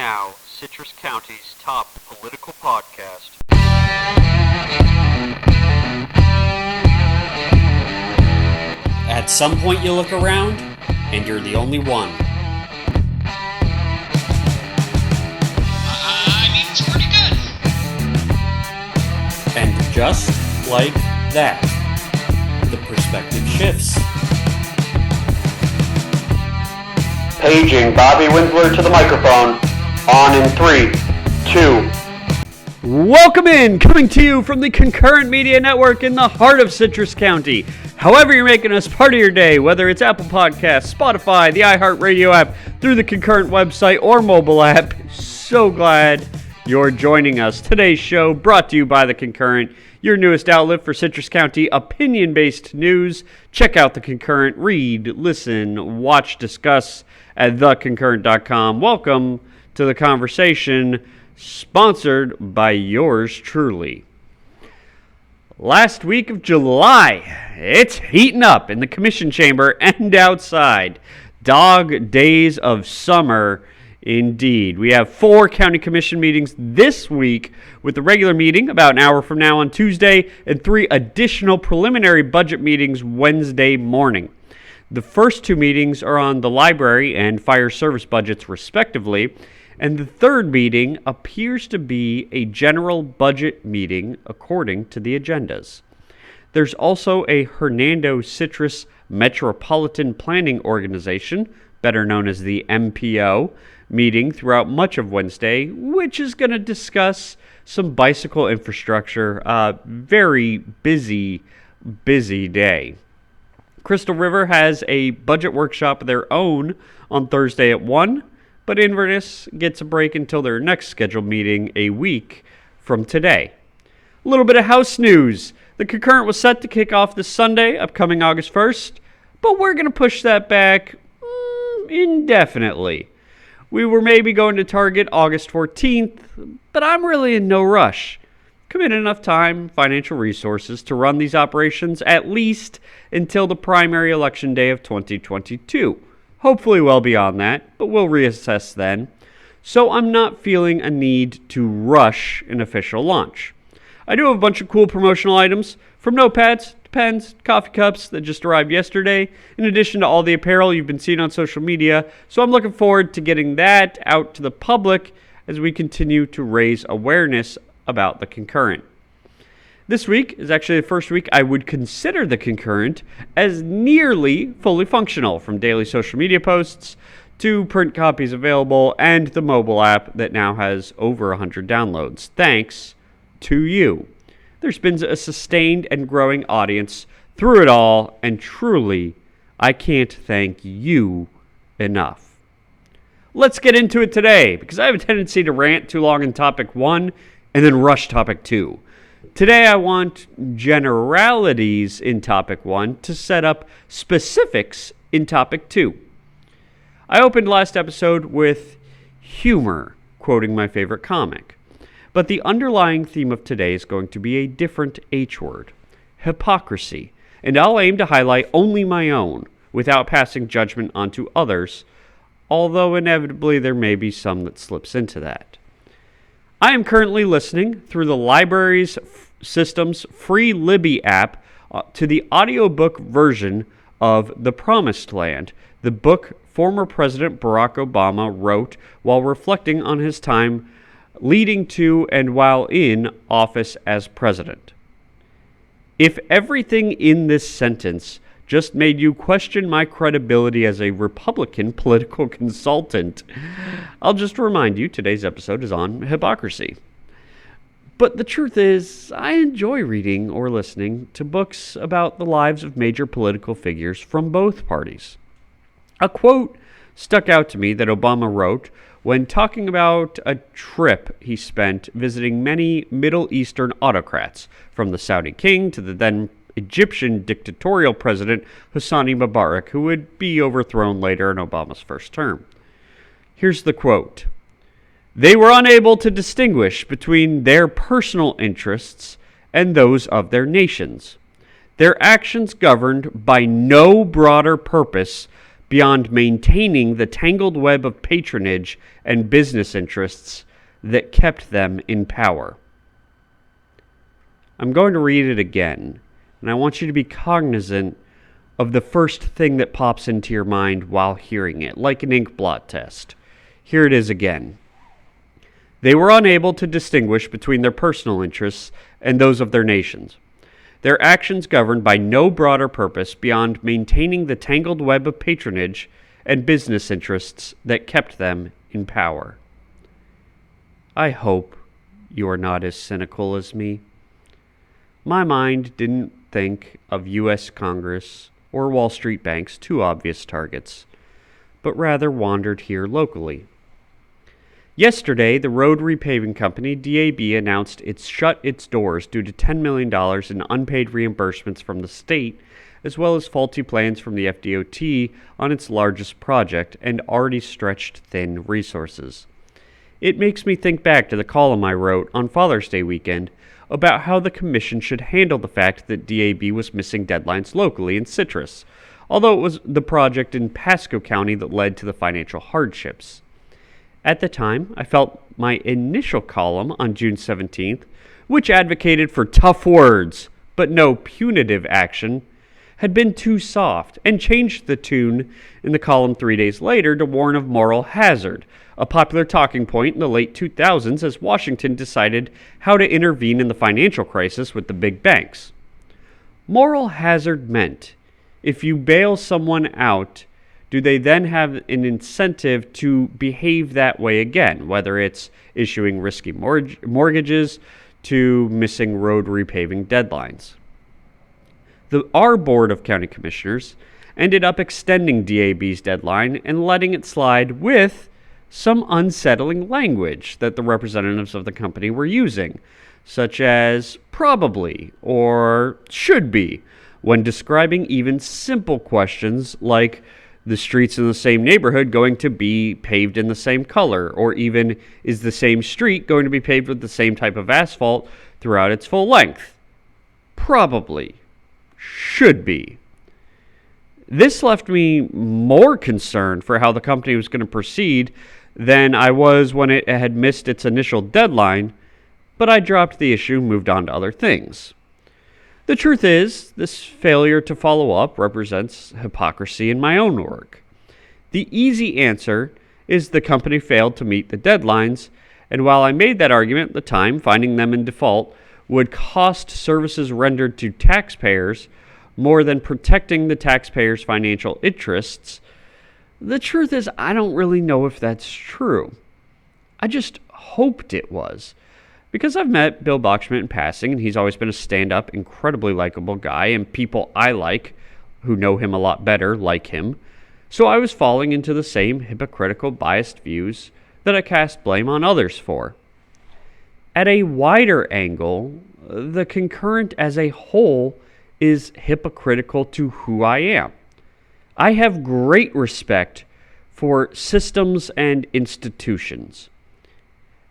now Citrus County's top political podcast. At some point you look around, and you're the only one. It's pretty good. And just like that, the perspective shifts. Paging Bobby Winsler to the microphone. On in 3, 2. Welcome in, coming to you from the Concurrent Media Network in the heart of Citrus County. However you're making us part of your day, whether it's Apple Podcasts, Spotify, the iHeartRadio app, through the Concurrent website or mobile app, so glad you're joining us. Today's show brought to you by the Concurrent, your newest outlet for Citrus County opinion-based news. Check out the Concurrent, read, listen, watch, discuss at theconcurrent.com. Welcome to the conversation, sponsored by yours truly. Last week of July, it's heating up in the commission chamber and outside. Dog days of summer, indeed. We have 4 county commission meetings this week, with the regular meeting about an hour from now on Tuesday, and 3 additional preliminary budget meetings Wednesday morning. The first 2 meetings are on the library and fire service budgets, respectively, and the third meeting appears to be a general budget meeting according to the agendas. There's also a Hernando Citrus Metropolitan Planning Organization, better known as the MPO, meeting throughout much of Wednesday, which is going to discuss some bicycle infrastructure. Very busy day. Crystal River has a budget workshop of their own on Thursday at 1, but Inverness gets a break until their next scheduled meeting a week from today. A little bit of house news. The Concurrent was set to kick off this Sunday, upcoming August 1st, but we're going to push that back indefinitely. We were maybe going to target August 14th, but I'm really in no rush. Commit enough time, financial resources to run these operations at least until the primary election day of 2022. Hopefully well beyond that, but we'll reassess then. So I'm not feeling a need to rush an official launch. I do have a bunch of cool promotional items, from notepads to pens, coffee cups that just arrived yesterday, in addition to all the apparel you've been seeing on social media. So I'm looking forward to getting that out to the public as we continue to raise awareness about the Concurrent. This week is actually the first week I would consider the Concurrent as nearly fully functional, from daily social media posts to print copies available and the mobile app that now has over 100 downloads, thanks to you. There's been a sustained and growing audience through it all, and truly, I can't thank you enough. Let's get into it today, because I have a tendency to rant too long in topic 1 and then rush topic 2. Today I want generalities in topic 1 to set up specifics in topic 2. I opened last episode with humor, quoting my favorite comic. But the underlying theme of today is going to be a different H word, hypocrisy, and I'll aim to highlight only my own without passing judgment onto others, although inevitably there may be some that slips into that. I am currently listening through the library's system's free Libby app to the audiobook version of The Promised Land, the book former President Barack Obama wrote while reflecting on his time leading to and while in office as president. If everything in this sentence just made you question my credibility as a Republican political consultant, I'll just remind you today's episode is on hypocrisy. But the truth is, I enjoy reading or listening to books about the lives of major political figures from both parties. A quote stuck out to me that Obama wrote when talking about a trip he spent visiting many Middle Eastern autocrats, from the Saudi king to the then Egyptian dictatorial president Hosni Mubarak, who would be overthrown later in Obama's first term. Here's the quote. "They were unable to distinguish between their personal interests and those of their nations. Their actions governed by no broader purpose beyond maintaining the tangled web of patronage and business interests that kept them in power. I'm going to read it again, and I want you to be cognizant of the first thing that pops into your mind while hearing it, like an ink blot test. Here it is again. They were unable to distinguish between their personal interests and those of their nations. Their actions governed by no broader purpose beyond maintaining the tangled web of patronage and business interests that kept them in power. I hope you are not as cynical as me. My mind didn't think of U.S. Congress or Wall Street banks, two obvious targets, but rather wandered here locally. Yesterday, the road repaving company DAB announced it's shut its doors due to $10 million in unpaid reimbursements from the state, as well as faulty plans from the FDOT on its largest project and already stretched thin resources. It makes me think back to the column I wrote on Father's Day weekend about how the commission should handle the fact that DAB was missing deadlines locally in Citrus, although it was the project in Pasco County that led to the financial hardships. At the time, I felt my initial column on June 17th, which advocated for tough words but no punitive action, had been too soft, and changed the tune in the column 3 days later to warn of moral hazard, a popular talking point in the late 2000s as Washington decided how to intervene in the financial crisis with the big banks. Moral hazard meant, if you bail someone out, do they then have an incentive to behave that way again, whether it's issuing risky mortgages to missing road repaving deadlines? Our Board of County Commissioners ended up extending DAB's deadline and letting it slide with some unsettling language that the representatives of the company were using, such as probably or should be, when describing even simple questions like the streets in the same neighborhood going to be paved in the same color, or even is the same street going to be paved with the same type of asphalt throughout its full length? Probably. Should be. This left me more concerned for how the company was going to proceed than I was when it had missed its initial deadline, but I dropped the issue and moved on to other things. The truth is, this failure to follow up represents hypocrisy in my own work. The easy answer is the company failed to meet the deadlines, and while I made that argument at the time, finding them in default would cost services rendered to taxpayers more than protecting the taxpayers' financial interests, the truth is I don't really know if that's true. I just hoped it was. Because I've met Bill Bachschmidt in passing, and he's always been a stand-up, incredibly likable guy, and people I like, who know him a lot better, like him. So I was falling into the same hypocritical, biased views that I cast blame on others for. At a wider angle, the Concurrent as a whole is hypocritical to who I am. I have great respect for systems and institutions.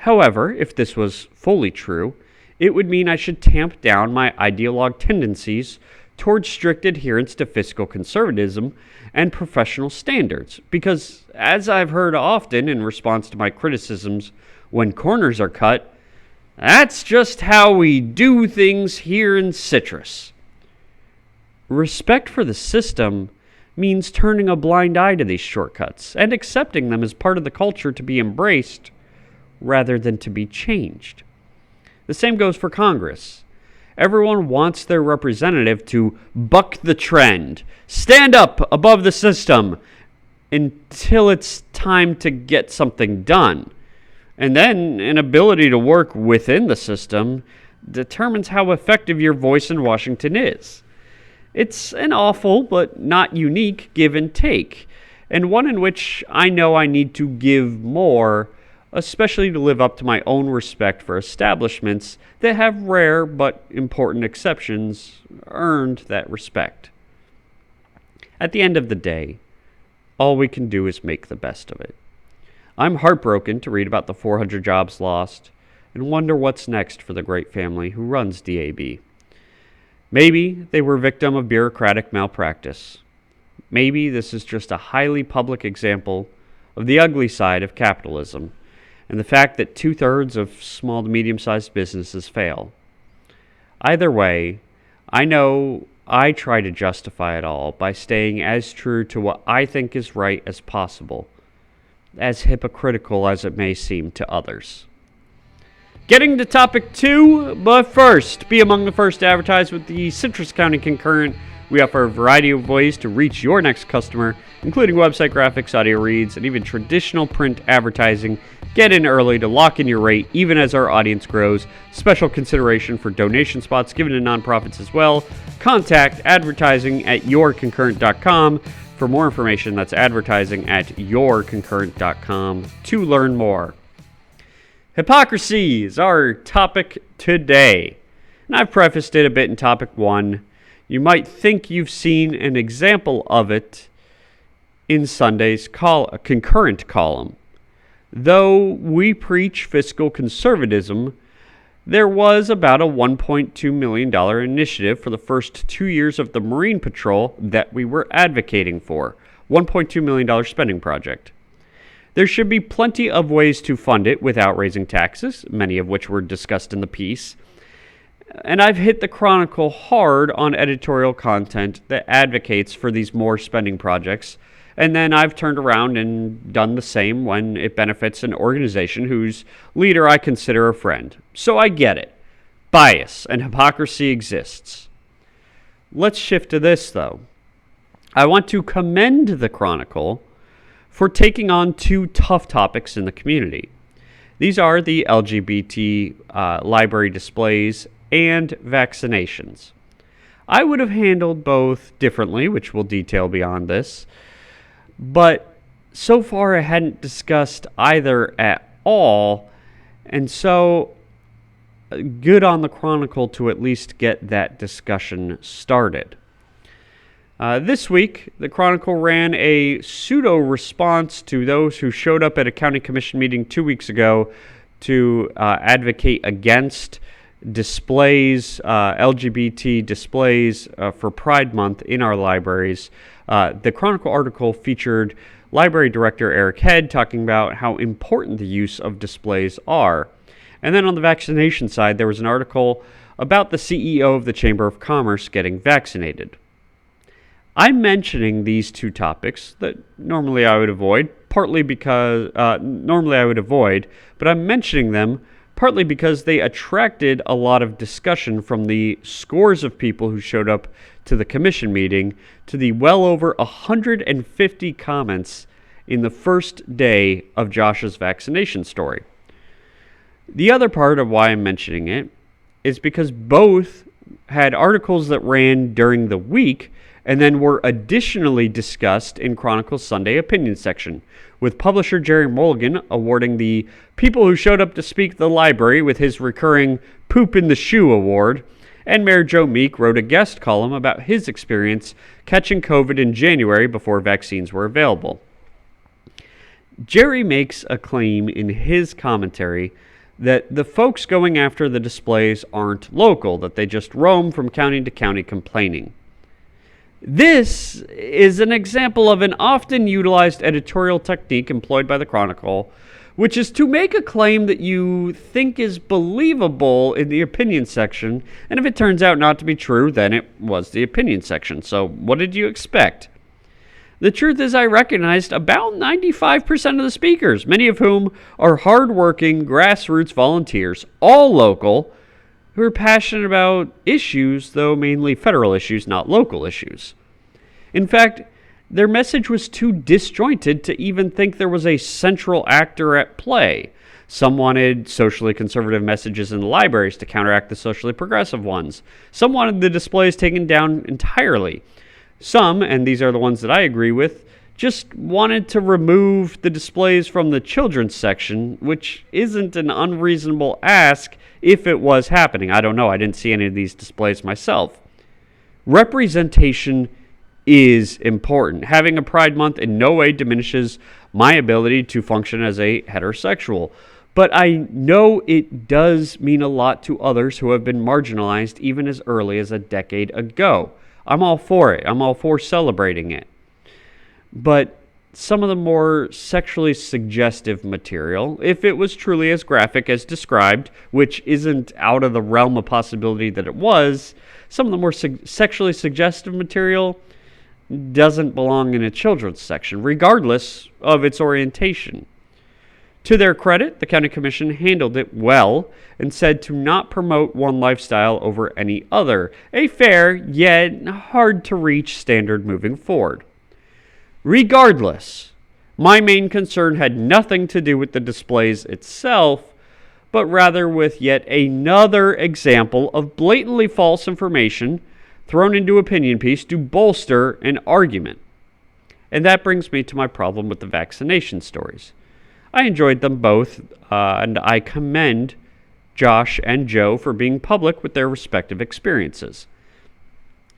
However, if this was fully true, it would mean I should tamp down my ideologue tendencies towards strict adherence to fiscal conservatism and professional standards, because, as I've heard often in response to my criticisms when corners are cut, that's just how we do things here in Citrus. Respect for the system means turning a blind eye to these shortcuts and accepting them as part of the culture to be embraced rather than to be changed. The same goes for Congress. Everyone wants their representative to buck the trend, stand up above the system until it's time to get something done. And then an ability to work within the system determines how effective your voice in Washington is. It's an awful but not unique give and take, and one in which I know I need to give more, especially to live up to my own respect for establishments that have rare but important exceptions earned that respect. At the end of the day, all we can do is make the best of it. I'm heartbroken to read about the 400 jobs lost and wonder what's next for the great family who runs DAB. Maybe they were victim of bureaucratic malpractice. maybe this is just a highly public example of the ugly side of capitalism and the fact that 2/3 of small to medium-sized businesses fail. Either way, I know I try to justify it all by staying as true to what I think is right as possible, as hypocritical as it may seem to others. Getting to topic 2, but first, be among the first to advertise with the Citrus County Concurrent. We offer a variety of ways to reach your next customer, including website graphics, audio reads, and even traditional print advertising. Get in early to lock in your rate, even as our audience grows. Special consideration for donation spots given to nonprofits as well. Contact advertising@yourconcurrent.com. For more information, that's advertising@yourconcurrent.com to learn more. Hypocrisy is our topic today, and I've prefaced it a bit in topic 1. You might think you've seen an example of it in Sunday's Concurrent column. Though we preach fiscal conservatism, there was about a $1.2 million initiative for the first 2 years of the Marine Patrol that we were advocating for. $1.2 million spending project. There should be plenty of ways to fund it without raising taxes, many of which were discussed in the piece. And I've hit the Chronicle hard on editorial content that advocates for these more spending projects, and then I've turned around and done the same when it benefits an organization whose leader I consider a friend. So I get it. Bias and hypocrisy exists. Let's shift to this, though. I want to commend the Chronicle for taking on 2 tough topics in the community. These are the LGBT library displays and vaccinations. I would have handled both differently, which we'll detail beyond this, but so far I hadn't discussed either at all, and so good on the Chronicle to at least get that discussion started. This week, the Chronicle ran a pseudo-response to those who showed up at a county commission meeting 2 weeks ago to advocate against displays, LGBT displays for Pride Month in our libraries. The Chronicle article featured Library Director Eric Head talking about how important the use of displays are. And then on the vaccination side, there was an article about the CEO of the Chamber of Commerce getting vaccinated. I'm mentioning these 2 topics that normally I would avoid, but I'm mentioning them partly because they attracted a lot of discussion from the scores of people who showed up to the commission meeting to the well over 150 comments in the first day of Josh's vaccination story. The other part of why I'm mentioning it is because both had articles that ran during the week and then were additionally discussed in Chronicle's Sunday opinion section, with publisher Jerry Mulligan awarding the people who showed up to speak at the library with his recurring Poop in the Shoe award, and Mayor Joe Meek wrote a guest column about his experience catching COVID in January before vaccines were available. Jerry makes a claim in his commentary that the folks going after the displays aren't local, that they just roam from county to county complaining. This is an example of an often utilized editorial technique employed by the Chronicle, which is to make a claim that you think is believable in the opinion section, and if it turns out not to be true, then it was the opinion section. So what did you expect? The truth is I recognized about 95% of the speakers, many of whom are hardworking grassroots volunteers, all local, who are passionate about issues, though mainly federal issues, not local issues. In fact, their message was too disjointed to even think there was a central actor at play. Some wanted socially conservative messages in the libraries to counteract the socially progressive ones. Some wanted the displays taken down entirely. Some, and these are the ones that I agree with, just wanted to remove the displays from the children's section, which isn't an unreasonable ask if it was happening. I don't know. I didn't see any of these displays myself. Representation is important. Having a Pride Month in no way diminishes my ability to function as a heterosexual. But I know it does mean a lot to others who have been marginalized even as early as a decade ago. I'm all for it. I'm all for celebrating it. but some of the more sexually suggestive material, if it was truly as graphic as described, which isn't out of the realm of possibility that it was, some of the more sexually suggestive material doesn't belong in a children's section, regardless of its orientation. To their credit, the county commission handled it well and said to not promote one lifestyle over any other, a fair yet hard to reach standard moving forward. Regardless, my main concern had nothing to do with the displays itself, but rather with yet another example of blatantly false information thrown into opinion piece to bolster an argument. And that brings me to my problem with the vaccination stories. I enjoyed them both, and I commend Josh and Joe for being public with their respective experiences.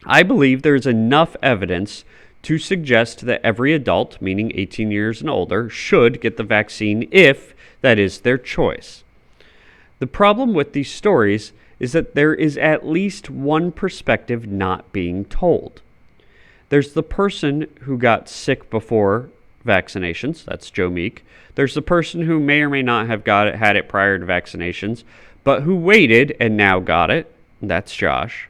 I believe there is enough evidence to suggest that every adult, meaning 18 years and older, should get the vaccine if that is their choice. The problem with these stories is that there is at least one perspective not being told. There's the person who got sick before vaccinations, that's Joe Meek. There's the person who may or may not have had it prior to vaccinations, but who waited and now got it, that's Josh.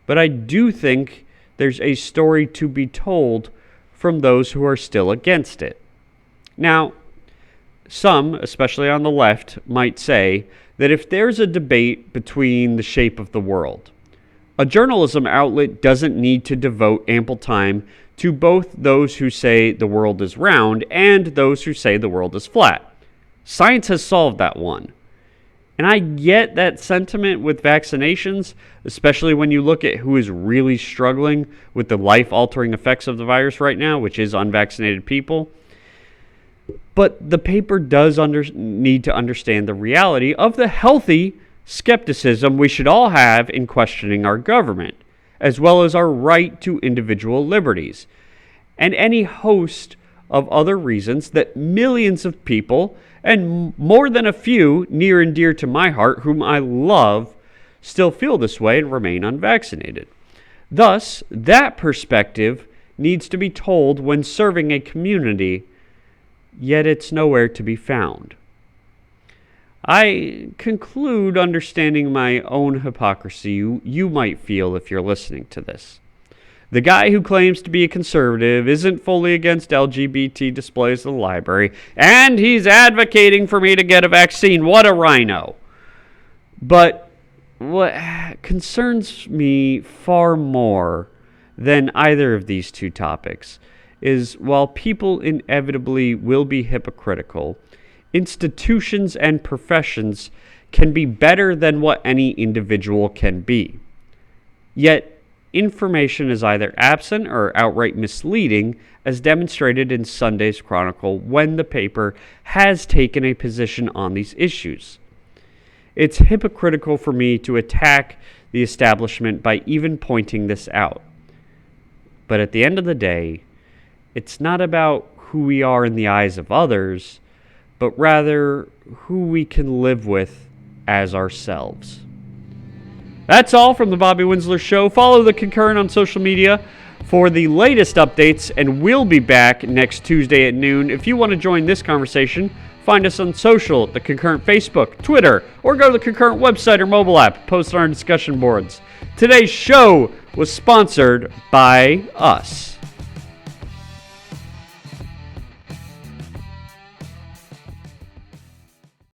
But I do think there's a story to be told from those who are still against it. Now, some, especially on the left, might say that if there's a debate between the shape of the world, a journalism outlet doesn't need to devote ample time to both those who say the world is round and those who say the world is flat. Science has solved that one. And I get that sentiment with vaccinations, especially when you look at who is really struggling with the life-altering effects of the virus right now, which is unvaccinated people. But the paper does need to understand the reality of the healthy skepticism we should all have in questioning our government, as well as our right to individual liberties, and any host of other reasons that millions of people, and more than a few near and dear to my heart, whom I love, still feel this way and remain unvaccinated. Thus, that perspective needs to be told when serving a community, yet it's nowhere to be found. I conclude understanding my own hypocrisy you might feel if you're listening to this. The guy who claims to be a conservative isn't fully against LGBT displays in the library, and he's advocating for me to get a vaccine. What a rhino. But what concerns me far more than either of these two topics is while people inevitably will be hypocritical, institutions and professions can be better than what any individual can be. Yet, information is either absent or outright misleading, as demonstrated in Sunday's Chronicle when the paper has taken a position on these issues. It's hypocritical for me to attack the establishment by even pointing this out. But at the end of the day, it's not about who we are in the eyes of others, but rather who we can live with as ourselves. That's all from the Bobby Winsler Show. Follow the Concurrent on social media for the latest updates, and we'll be back next Tuesday at noon. If you want to join this conversation, find us on social, the Concurrent Facebook, Twitter, or go to the Concurrent website or mobile app. Post on our discussion boards. Today's show was sponsored by us.